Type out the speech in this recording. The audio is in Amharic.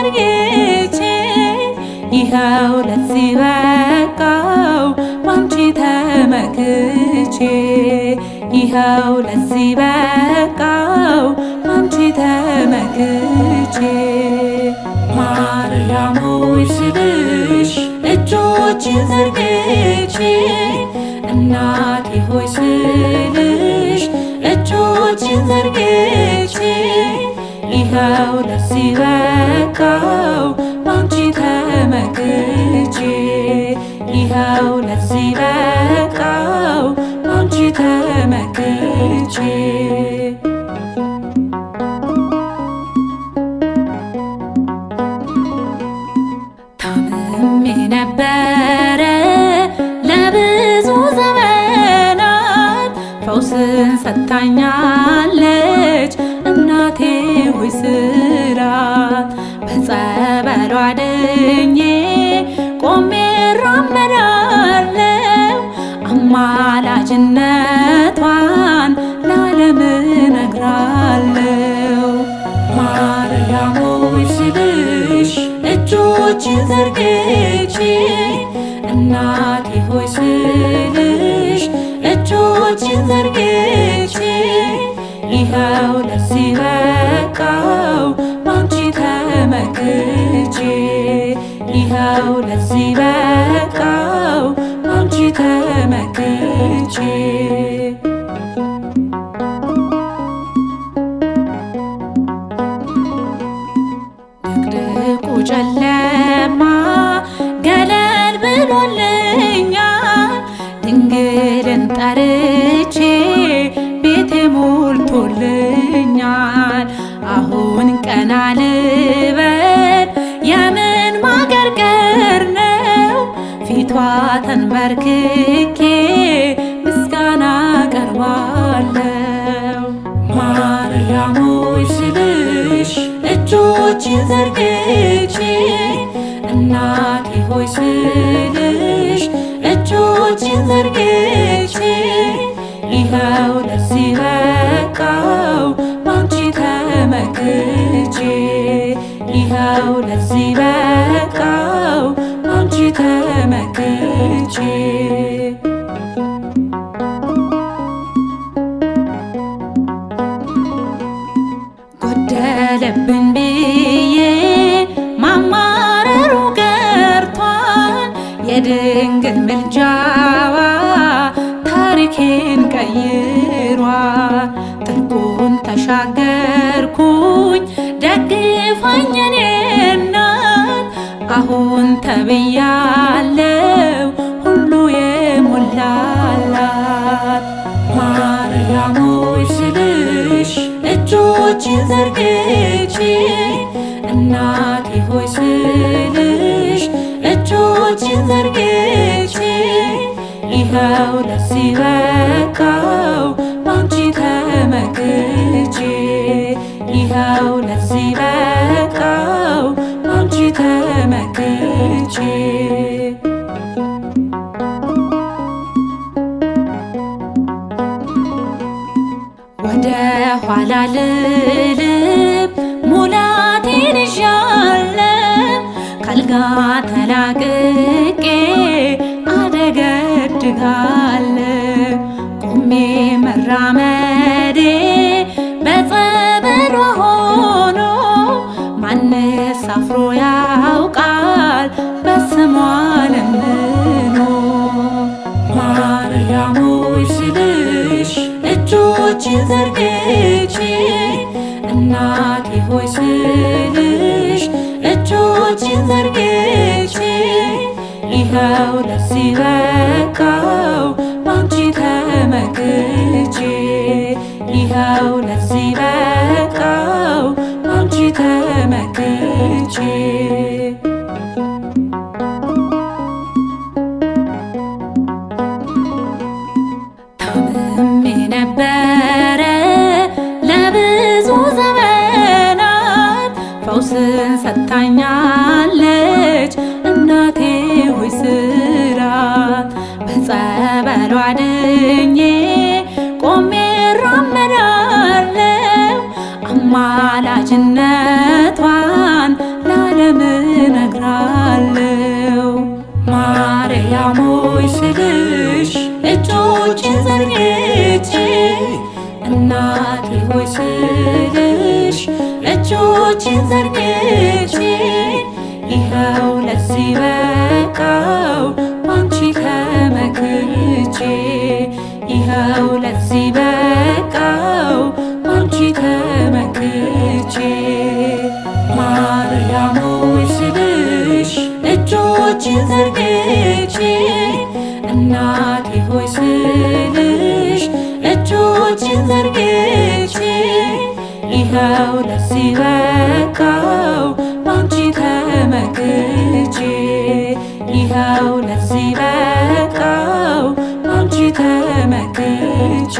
ዘርግቼ ይኸው ለዚህ በቃው ባንቺ ተመክቼ ይኸው ለዚህ በቃው ባንቺ ተመክቼ ማርያም ሆይ ስልሽ እጆቼን ዘርግቼ እናቴ ሆይ ስልሽ እጆቼን ዘርግቼ ይኸው ለዚህ በቃው ባንቺ ተመክቼ ይኸው ለዚህ በቃው ባንቺ ተመክቼ ታምሜ ነበረ ለብዙ ዘመናት ፈውስን ሰጥታኛለች እናቴ ሆይ ስላት በጸበሏ ድኜ ቆሜ እራመዳለሁ አማላጅነቷን ለዓለም እነግራለሁ። ማርያም ሆይ ስልሽ እጆቼን ዘርግቼ እናቴ ሆይ ስልሽ እጆቼን ዘርግቼ ይኸው ለዚህ በቃው ባንቺ ተመክቼ ይኸው ለዚህ በቃው ባንቺ ተመክቼ ድቅድቁ ጨለማ ገለል ብሎልኛል ድንግልን ጠርቼ ቤቴ ሞልቶልኛል አሁን ቀና ልበል የምን ማገርገር ነው ፊቷ ተንበርክኬ ምስጋና ቀርባለሁ። ማርያም ሆይ ስልሽ እጆቼን ዘርግቼ እናቴ ሆይ ስልሽ እጆቼን ዘርግቼ ይኸው ለዚህ በቃው ባንቺ ተመክቼ ይኸው ለዚህ በቃው ባንቺ ተመክቼ ጎደለብኝ ብዬ ማማረሩ ቀርቷል የድንግል ምልጃዋ ታሪኬን ቀይሯል ጥልቁን ተሻገርኩኝ ደግፋኝ የኔ እናት አሁን ተብያለሁ ሁሉ የሞላላት። ማርያም ሆይ ስልሽ እጆቼን ዘርግቼ እናቴ ሆይ ስልሽ እጆቼን ዘርግቼ ይኸው ለዚህ በቃው ባንቺ ተመክቼ ይኸው ለዚህ በቃው ባንቺ ተመክቼ ወደ ኋላ ልልም ሙላቴን ይዣለሁ ካልጋ ተላቅቄ አደገድጋለሁ ቆሜ መራመዴ በጸበሏ ሆኖ ማንስ አፍሮ ያውቃል በስሟ ለምኖ። ማርያም ሆይ ስልሽ እጆቼን ዘርግቼ እናቴ ሆይ ስልሽ እጆቼን ዘርግቼ ይኸው ለዚህ በቃው ባንቺ ተመክቼ ይኸው ለዚህ በቃው ባንቺ ተመክቼ ታምሜ ነበረ ለብዙ ዘመናት ፈውስን ሰጥታኛለች እናቴ ሆይ ስራት በጸበሏ ድኜ ቆሜ እራመዳለሁ አማላጅነቷን ለዓለም እነግራለሁ። ማርያም ሆይ ስልሽ እጆቼን ዘርግቼ እናቴ ሆይ ስልሽ እጆቼን ዘርግቼ ይኸው ለዚህ በቃው ባንቺ ተመክቼ ይኸው ለዚህ በቃው ባንቺ ተመክቼ ማርያም ሆይ ስልሽ እጆቼን ዘርግቼ እናቴ ሆይ ስልሽ እጆቼን ዘርግቼ ይኸው ለዚህ በቃው ባንቺ ተመክቼ ይኸው ለዚህ በቃው ባንቺ ተመክቼ